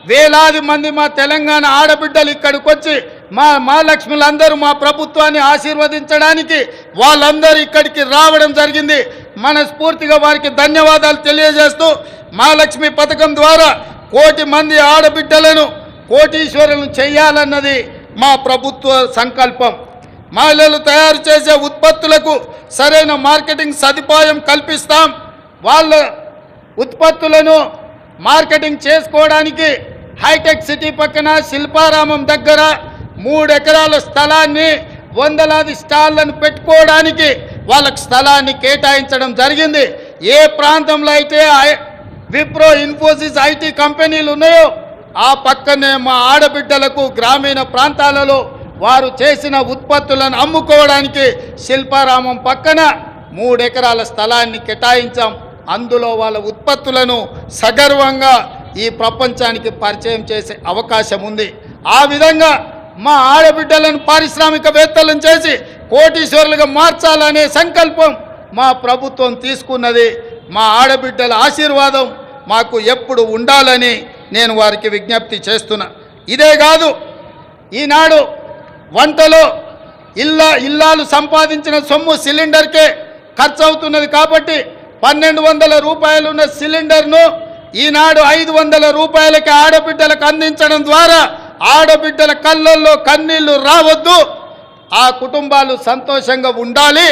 వేలాది మంది మా తెలంగాణ ఆడబిడ్డలు ఇక్కడికి వచ్చి మా లక్ష్ములందరూ మా ప్రభుత్వాన్ని ఆశీర్వదించడానికి వాళ్ళందరూ ఇక్కడికి రావడం జరిగింది. మనస్ఫూర్తిగా వారికి ధన్యవాదాలు తెలియజేస్తూ మా లక్ష్మి పథకం ద్వారా 1 కోటి మంది ఆడబిడ్డలను కోటీశ్వరులను చేయాలన్నది మా ప్రభుత్వ సంకల్పం. మహిళలు తయారు చేసే ఉత్పత్తులకు సరైన మార్కెటింగ్ సదుపాయం కల్పిస్తాం. వాళ్ళ ఉత్పత్తులను మార్కెటింగ్ చేసుకోవడానికి హైటెక్ సిటీ పక్కన శిల్పారామం దగ్గర 3 ఎకరాల స్థలాన్ని వందలాది స్టాళ్లను పెట్టుకోవడానికి వాళ్ళకి స్థలాన్ని కేటాయించడం జరిగింది. ఏ ప్రాంతంలో అయితే విప్రో, ఇన్ఫోసిస్, ఐటీ కంపెనీలు ఉన్నాయో ఆ పక్కనే మా ఆడబిడ్డలకు గ్రామీణ ప్రాంతాలలో వారు చేసిన ఉత్పత్తులను అమ్ముకోవడానికి శిల్పారామం పక్కన 3 ఎకరాల స్థలాన్ని కేటాయించాం. అందులో వాళ్ళ ఉత్పత్తులను సగర్వంగా ఈ ప్రపంచానికి పరిచయం చేసే అవకాశం ఉంది. ఆ విధంగా మా ఆడబిడ్డలను పారిశ్రామికవేత్తలను చేసి కోటీశ్వరులుగా మార్చాలనే సంకల్పం మా ప్రభుత్వం తీసుకున్నది. మా ఆడబిడ్డల ఆశీర్వాదం మాకు ఎప్పుడు ఉండాలని నేను వారికి విజ్ఞప్తి చేస్తున్నా. ఇదే కాదు, ఈనాడు వంటలో ఇల్లాలు సంపాదించిన సొమ్ము సిలిండర్కే ఖర్చు అవుతున్నది. కాబట్టి 1200 రూపాయలు ఉన్న సిలిండర్ను ఈనాడు 500 రూపాయలకి ఆడబిడ్డలకు అందించడం ద్వారా ఆడబిడ్డల కళ్ళల్లో కన్నీళ్లు రావద్దు, ఆ కుటుంబాలు సంతోషంగా ఉండాలి,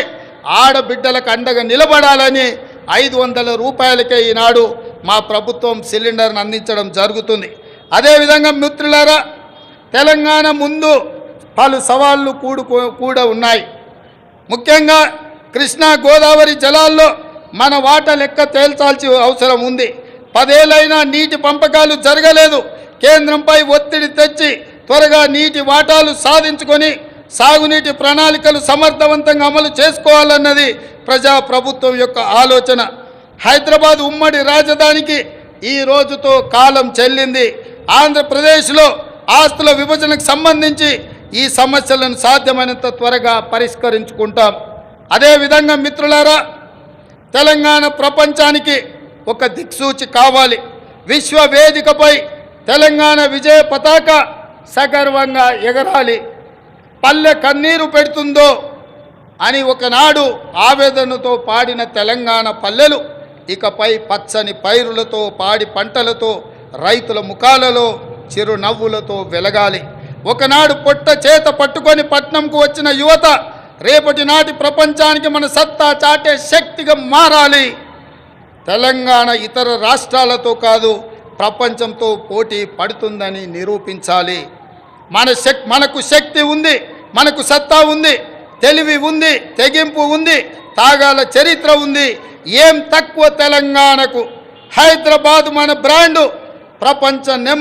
ఆడబిడ్డలకు అండగా నిలబడాలని 500 రూపాయలకే ఈనాడు మా ప్రభుత్వం సిలిండర్ను అందించడం జరుగుతుంది. అదేవిధంగా మిత్రులారా, తెలంగాణ ముందు పలు సవాళ్లు కూడా ఉన్నాయి. ముఖ్యంగా కృష్ణా గోదావరి జలాల్లో మన వాటా లెక్క తేల్చాల్సిన అవసరం ఉంది. 10 ఏళ్ళైనా నీటి పంపకాలు జరగలేదు. కేంద్రంపై ఒత్తిడి తెచ్చి త్వరగా నీటి వాటాలు సాధించుకొని సాగునీటి ప్రణాళికలు సమర్థవంతంగా అమలు చేసుకోవాలన్నది ప్రజాప్రభుత్వం యొక్క ఆలోచన. హైదరాబాద్ ఉమ్మడి రాజధానికి ఈ రోజుతో కాలం చెల్లింది. ఆంధ్రప్రదేశ్లో ఆస్తుల విభజనకు సంబంధించి ఈ సమస్యలను సాధ్యమైనంత త్వరగా పరిష్కరించుకుంటాం. అదేవిధంగా మిత్రులారా, తెలంగాణ ప్రపంచానికి ఒక దిక్సూచి కావాలి. విశ్వవేదికపై తెలంగాణ విజయ పతాక సగర్వంగా ఎగరాలి. పల్లె కన్నీరు పెడుతుందో అని ఒకనాడు ఆవేదనతో పాడిన తెలంగాణ పల్లెలు ఇకపై పచ్చని పైరులతో, పాడి పంటలతో, రైతుల ముఖాలలో చిరునవ్వులతో వెలగాలి. ఒకనాడు పొట్ట చేత పట్టుకొని పట్నంకు వచ్చిన యువత రేపటి నాటి ప్రపంచానికి మన సత్తా చాటే శక్తిగా మారాలి. తెలంగాణ ఇతర రాష్ట్రాలతో కాదు, ప్రపంచంతో పోటీ పడుతుందని నిరూపించాలి. మనకు శక్తి ఉంది, మనకు సత్తా ఉంది, తెలివి ఉంది, తెగింపు ఉంది, తాగాల చరిత్ర ఉంది. ఏం తక్కువ తెలంగాణకు? హైదరాబాద్ మన బ్రాండు, ప్రపంచ నెంబర్